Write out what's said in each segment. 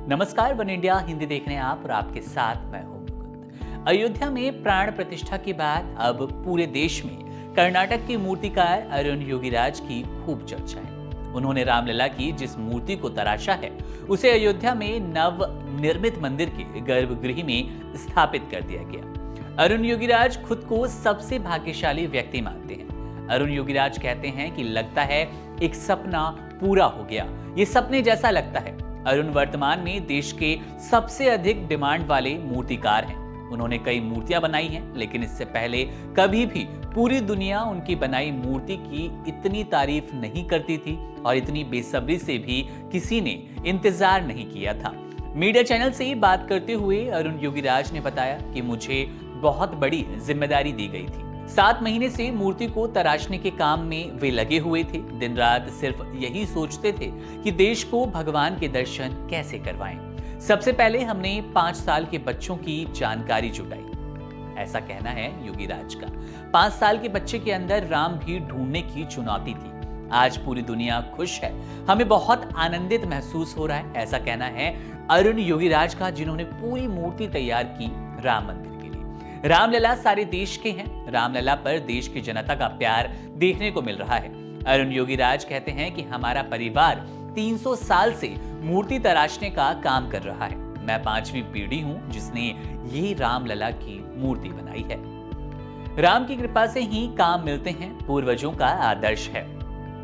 नमस्कार, one India Hindi देख रहे हैं आप और आपके साथ मैं हूं मुकुंद। अयोध्या में प्राण प्रतिष्ठा के बाद अब पूरे देश में कर्नाटक के मूर्तिकार अरुण योगीराज की खूब चर्चा है। उन्होंने रामलला की जिस मूर्ति को तराशा है उसे अयोध्या में नव निर्मित मंदिर के गर्भगृह में स्थापित कर दिया गया। अरुण योगीराज खुद को सबसे भाग्यशाली व्यक्ति मानते हैं। अरुण योगीराज कहते हैं कि लगता है एक सपना पूरा हो गया, ये सपने जैसा लगता है। अरुण वर्तमान में देश के सबसे अधिक डिमांड वाले मूर्तिकार हैं। उन्होंने कई मूर्तियां बनाई हैं, लेकिन इससे पहले कभी भी पूरी दुनिया उनकी बनाई मूर्ति की इतनी तारीफ नहीं करती थी और इतनी बेसब्री से भी किसी ने इंतजार नहीं किया था। मीडिया चैनल से बात करते हुए अरुण योगीराज ने बताया कि मुझे बहुत बड़ी जिम्मेदारी दी गई थी। 7 महीने से मूर्ति को तराशने के काम में वे लगे हुए थे। दिन रात सिर्फ यही सोचते थे कि देश को भगवान के दर्शन कैसे करवाएं। सबसे पहले हमने 5 साल के बच्चों की जानकारी जुटाई, ऐसा कहना है योगीराज का। 5 साल के बच्चे के अंदर राम भी ढूंढने की चुनौती थी। आज पूरी दुनिया खुश है, हमें बहुत आनंदित महसूस हो रहा है, ऐसा कहना है अरुण योगीराज का, जिन्होंने पूरी मूर्ति तैयार की राम मंदिर के लिए। रामलला सारे देश के हैं। रामलला पर देश की जनता का प्यार देखने को मिल रहा है। अरुण योगीराज कहते हैं कि हमारा परिवार 300 साल से मूर्ति तराशने का काम कर रहा है। मैं 5वीं पीढ़ी हूं जिसने ये रामलला की मूर्ति बनाई है। राम की कृपा से ही काम मिलते हैं, पूर्वजों का आदर्श है।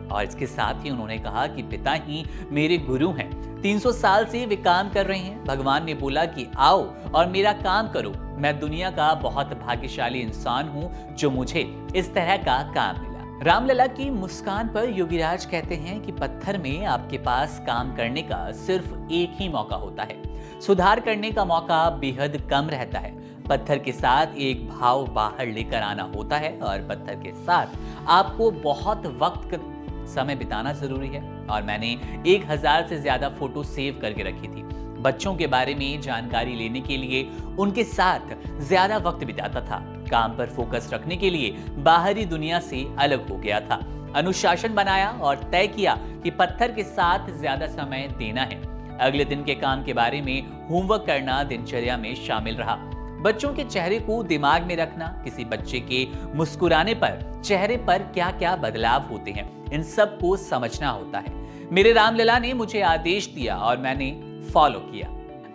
और इसके साथ ही उन्होंने कहा कि पिता ही मेरे गुरु हैं। 300 साल से वे काम कर रहे हैं। भगवान ने बोला कि आओ और मेरा काम करो। मैं दुनिया का बहुत भाग्यशाली इंसान हूं जो मुझे इस तरह का काम मिला। रामलला की मुस्कान पर योगीराज कहते हैं कि पत्थर में आपके पास काम करने का सिर्फ एक ही मौका होता है। सुधार करने का मौका बेहद कम रहता है। पत्थर के साथ एक भाव बाहर लेकर आना होता है और पत्थर के साथ आपको बहुत वक्त समय बिताना जरूरी है। और मैंने 1000 से ज्यादा फोटो सेव करके रखी थी। बच्चों के बारे में जानकारी लेने के लिए उनके साथ ज्यादा वक्त बिताता था। काम पर फोकस रखने के लिए बाहरी दुनिया से अलग हो गया था। अनुशासन बनाया और तय किया कि पत्थर के साथ ज्यादा समय देना है। अगले दिन के काम के बारे में होमवर्क करना दिनचर्या में शामिल रहा। बच्चों के चेहरे को दिमाग में रखना, किसी बच्चे के मुस्कुराने पर चेहरे पर क्या क्या बदलाव होते हैं, इन सब को समझना होता है। मेरे रामलला ने मुझे आदेश दिया और मैंने फॉलो किया।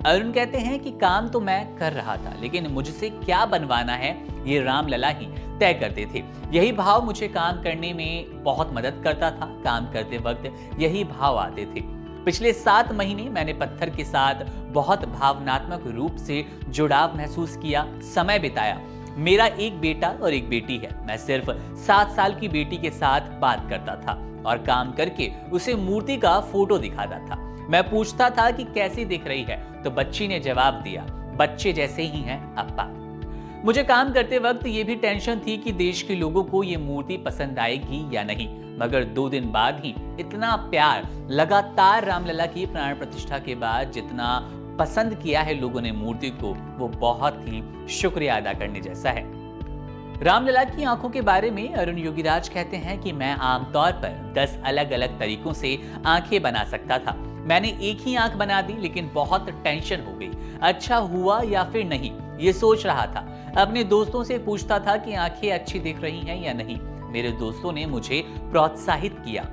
अरुण कहते हैं कि काम तो मैं कर रहा था, लेकिन मुझसे क्या बनवाना है ये रामलला ही तय करते थे। यही भाव मुझे काम करने में बहुत मदद करता था। काम करते वक्त यही भाव आते थे। पिछले 7 महीने मैंने पत्थर के साथ बहुत भावनात्मक रूप से जुड़ाव महसूस किया, समय बिताया। मेरा एक बेटा और एक बेटी है। मैं सिर्फ 7 साल की बेटी के साथ बात करता था और काम करके उसे मूर्ति का फोटो दिखाता था। मैं पूछता था कि कैसी दिख रही है, तो बच्ची ने जवाब दिया, बच्चे जैसे ही हैं अप्पा। मुझे काम करते वक्त ये भी टेंशन थी कि देश के लोगों को ये मूर्ति पसंद आएगी या नहीं, मगर 2 दिन बाद ही इतना प्यार लगातार रामलला की प्राण प्रतिष्ठा के बाद जितना पसंद किया है लोगों ने मूर्ति को, वो बहुत ही शुक्रिया अदा करने जैसा है। रामलला की आंखों के बारे में अरुण योगीराज कहते हैं कि मैं आमतौर पर 10 अलग अलग तरीकों से आंखें बना सकता था। मैंने एक ही आंख बना दी, लेकिन बहुत टेंशन हो गई। अच्छा हुआ या फिर नहीं, ये सोच रहा था। अपने दोस्तों से पूछता था कि आंखें अच्छी दिख रही हैं या नहीं। मेरे दोस्तों ने मुझे प्रोत्साहित किया।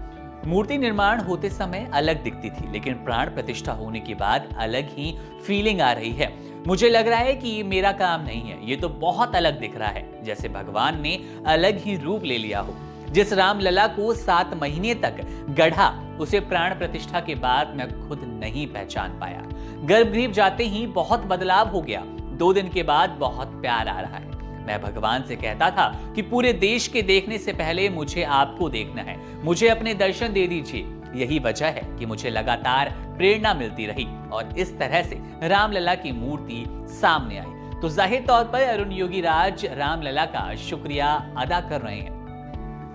मूर्ति निर्माण होते समय अलग दिखती थी, लेकिन प्राण प्रतिष्ठा होने के बाद अलग ही फीलिंग आ रही है। मुझे लग रहा है कि ये मेरा काम नहीं है, ये तो बहुत अलग दिख रहा है, जैसे भगवान ने अलग ही रूप ले लिया हो। जिस रामलला को 7 महीने तक गढ़ा, उसे प्राण प्रतिष्ठा के बाद मैं खुद नहीं पहचान पाया। गर्भगृह जाते ही बहुत बदलाव हो गया। 2 दिन के बाद बहुत प्यार आ रहा है। मैं भगवान से कहता था कि पूरे देश के देखने से पहले मुझे आपको देखना है, मुझे अपने दर्शन दे दीजिए। यही वजह है कि मुझे लगातार प्रेरणा मिलती रही और इस तरह से रामलला की मूर्ति सामने आई। तो जाहिर तौर पर अरुण योगीराज रामलला का शुक्रिया अदा कर रहे हैं।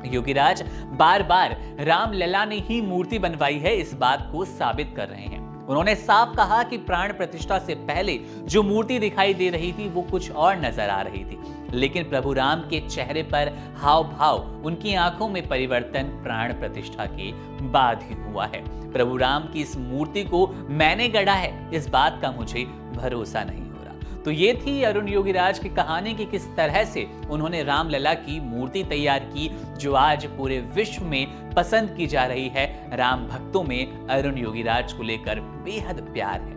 योगीराज बार बार रामलला ने ही मूर्ति बनवाई है, इस बात को साबित कर रहे हैं। उन्होंने साफ कहा कि प्राण प्रतिष्ठा से पहले जो मूर्ति दिखाई दे रही थी वो कुछ और नजर आ रही थी। लेकिन प्रभु राम के चेहरे पर हाव भाव, उनकी आंखों में परिवर्तन प्राण प्रतिष्ठा के बाद ही हुआ है। प्रभु राम की इस मूर्ति को मैंने गढ़ा है, इस बात का मुझे भरोसा नहीं हो रहा। तो ये थी अरुण योगीराज की कहानी कि किस तरह से उन्होंने रामलला की मूर्ति तैयार की, जो आज पूरे विश्व में पसंद की जा रही है। राम भक्तों में अरुण योगीराज को लेकर बेहद प्यार है।